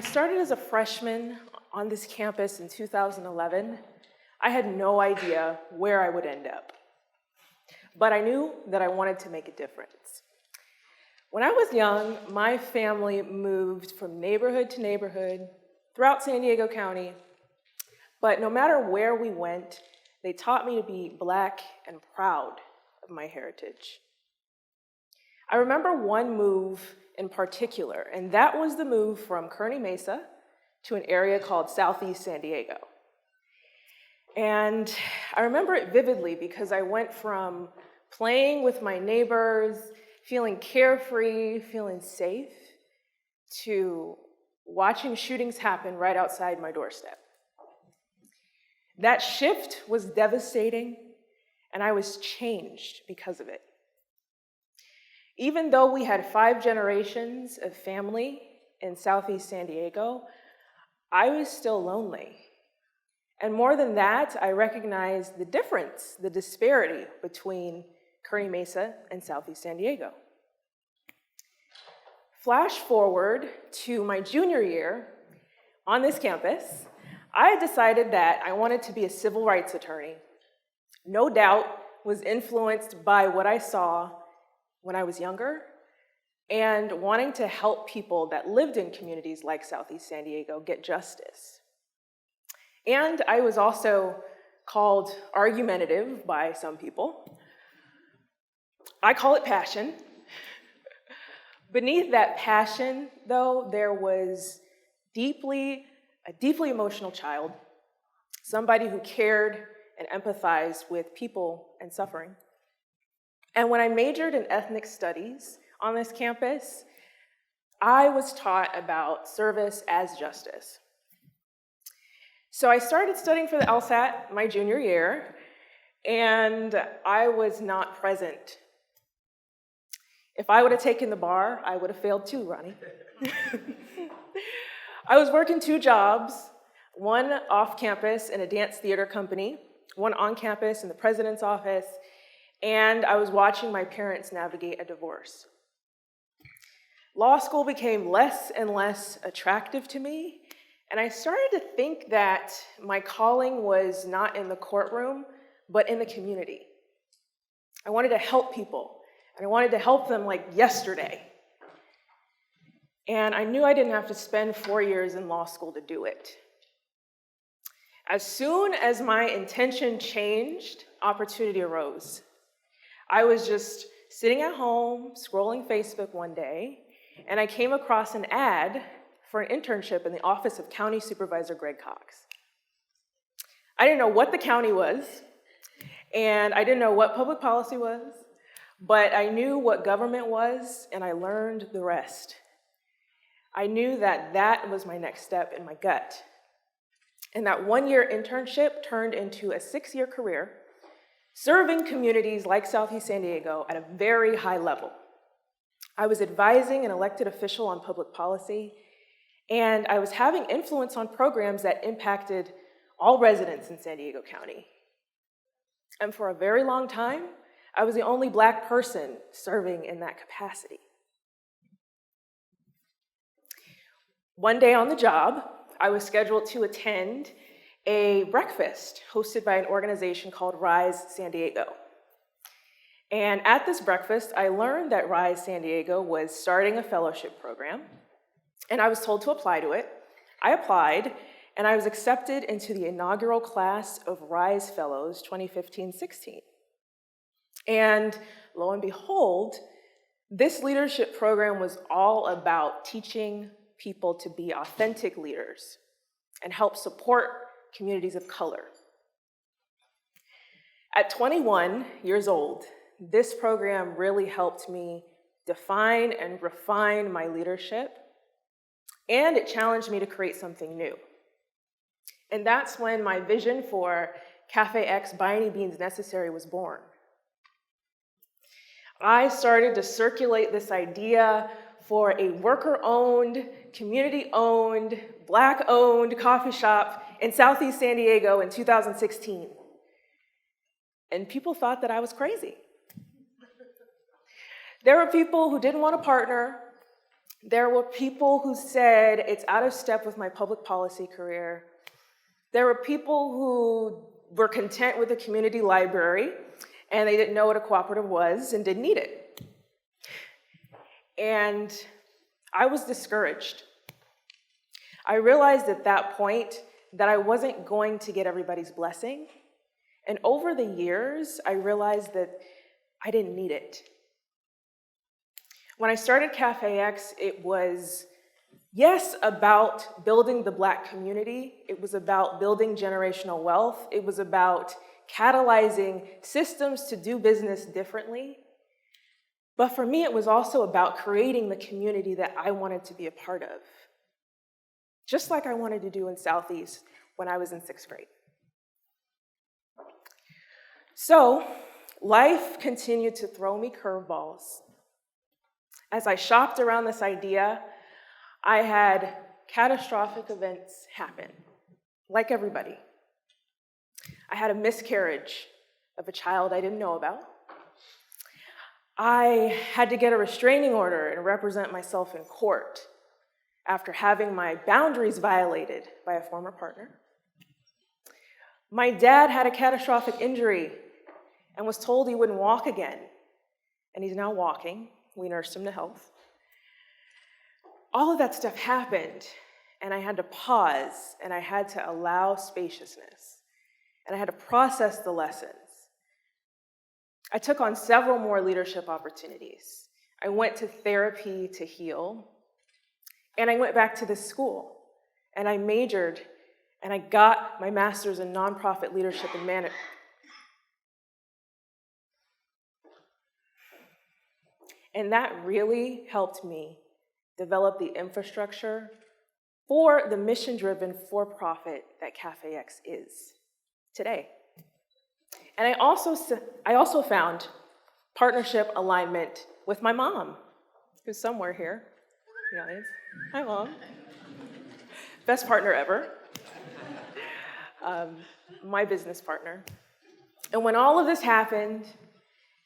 started as a freshman on this campus in 2011, I had no idea where I would end up. But I knew that I wanted to make a difference. When I was young, my family moved from neighborhood to neighborhood throughout San Diego County, but no matter where we went, they taught me to be Black and proud of my heritage. I remember one move in particular, and that was the move from Kearny Mesa to an area called Southeast San Diego. And I remember it vividly because I went from playing with my neighbors, feeling carefree, feeling safe, to watching shootings happen right outside my doorstep. That shift was devastating, and I was changed because of it. Even though we had 5 generations of family in Southeast San Diego, I was still lonely. And more than that, I recognized the difference, the disparity between Kearny Mesa and Southeast San Diego. Flash forward to my junior year on this campus, I decided that I wanted to be a civil rights attorney. No doubt was influenced by what I saw when I was younger and wanting to help people that lived in communities like Southeast San Diego get justice. And I was also called argumentative by some people. I call it passion. Beneath that passion, though, there was a deeply emotional child, somebody who cared and empathized with people and suffering. And when I majored in ethnic studies on this campus, I was taught about service as justice. So I started studying for the LSAT my junior year, and I was not present. If I would have taken the bar, I would have failed too, Ronnie. I was working 2 jobs, one off campus in a dance theater company, one on campus in the president's office, and I was watching my parents navigate a divorce. Law school became less and less attractive to me, and I started to think that my calling was not in the courtroom, but in the community. I wanted to help people, and I wanted to help them like yesterday. And I knew I didn't have to spend 4 years in law school to do it. As soon as my intention changed, opportunity arose. I was just sitting at home, scrolling Facebook one day, and I came across an ad for an internship in the office of County Supervisor Greg Cox. I didn't know what the county was, and I didn't know what public policy was, but I knew what government was, and I learned the rest. I knew that that was my next step in my gut. And that 1-year internship turned into a 6-year career, serving communities like Southeast San Diego at a very high level. I was advising an elected official on public policy, and I was having influence on programs that impacted all residents in San Diego County. And for a very long time, I was the only Black person serving in that capacity. One day on the job, I was scheduled to attend a breakfast hosted by an organization called Rise San Diego. And at this breakfast, I learned that Rise San Diego was starting a fellowship program, and I was told to apply to it. I applied, and I was accepted into the inaugural class of Rise Fellows 2015-16. And lo and behold, this leadership program was all about teaching people to be authentic leaders and help support communities of color. At 21 years old, this program really helped me define and refine my leadership, and it challenged me to create something new. And that's when my vision for Cafe X By Any Means Necessary was born. I started to circulate this idea for a worker-owned, community-owned, Black-owned coffee shop in Southeast San Diego in 2016. And people thought that I was crazy. There were people who didn't want to partner, There were people who said it's out of step with my public policy career. There were people who were content with the community library and they didn't know what a cooperative was and didn't need it. And I was discouraged. I realized at that point that I wasn't going to get everybody's blessing. And over the years, I realized that I didn't need it. When I started Cafe X, it was, yes, about building the Black community. It was about building generational wealth. It was about catalyzing systems to do business differently. But for me, it was also about creating the community that I wanted to be a part of, just like I wanted to do in Southeast when I was in 6th grade. So life continued to throw me curveballs. As I shopped around this idea, I had catastrophic events happen, like everybody. I had a miscarriage of a child I didn't know about. I had to get a restraining order and represent myself in court after having my boundaries violated by a former partner. My dad had a catastrophic injury and was told he wouldn't walk again, and he's now walking. We nursed him to health. All of that stuff happened, and I had to pause, and I had to allow spaciousness, and I had to process the lessons. I took on several more leadership opportunities. I went to therapy to heal, and I went back to this school, and I majored, and I got my master's in nonprofit leadership and management. And that really helped me develop the infrastructure for the mission-driven for-profit that Cafe X is today. And I also found partnership alignment with my mom, who's somewhere here in the audience. Hi, Mom. Best partner ever. My business partner. And when all of this happened,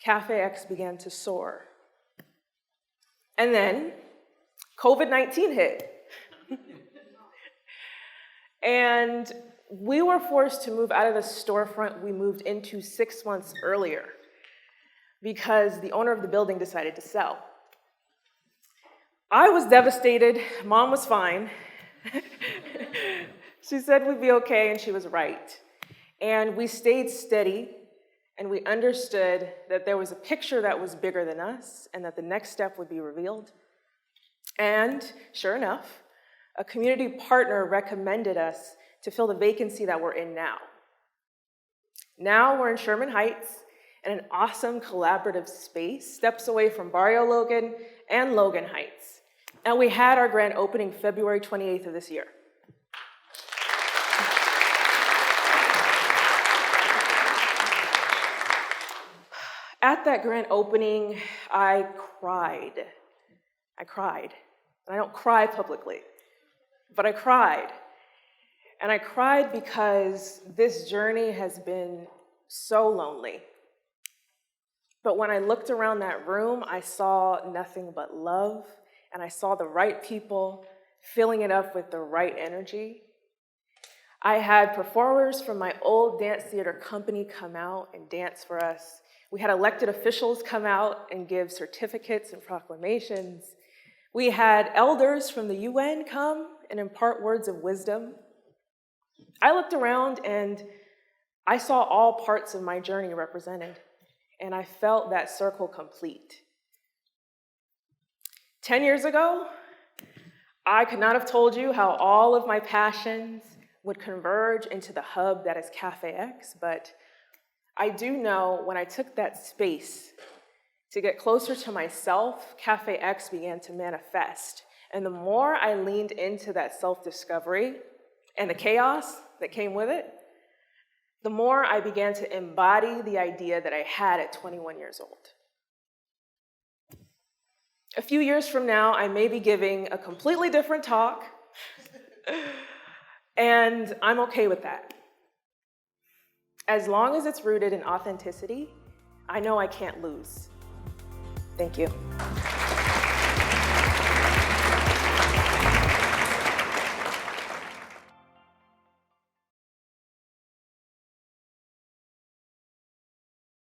Cafe X began to soar. And then COVID-19 hit. And we were forced to move out of the storefront we moved into 6 months earlier because the owner of the building decided to sell. I was devastated. Mom was fine. She said we'd be okay, and she was right. And we stayed steady. And we understood that there was a picture that was bigger than us and that the next step would be revealed. And sure enough, a community partner recommended us to fill the vacancy that we're in now. Now we're in Sherman Heights in an awesome collaborative space, steps away from Barrio Logan and Logan Heights. And we had our grand opening February 28th of this year. At that grand opening, I cried. And I don't cry publicly, but I cried. And I cried because this journey has been so lonely. But when I looked around that room, I saw nothing but love, and I saw the right people filling it up with the right energy. I had performers from my old dance theater company come out and dance for us. We had elected officials come out and give certificates and proclamations. We had elders from the UN come and impart words of wisdom. I looked around and I saw all parts of my journey represented, and I felt that circle complete. 10 years ago, I could not have told you how all of my passions would converge into the hub that is Cafe X, but I do know when I took that space to get closer to myself, Cafe X began to manifest. And the more I leaned into that self-discovery and the chaos that came with it, the more I began to embody the idea that I had at 21 years old. A few years from now, I may be giving a completely different talk, and I'm okay with that. As long as it's rooted in authenticity, I know I can't lose. Thank you.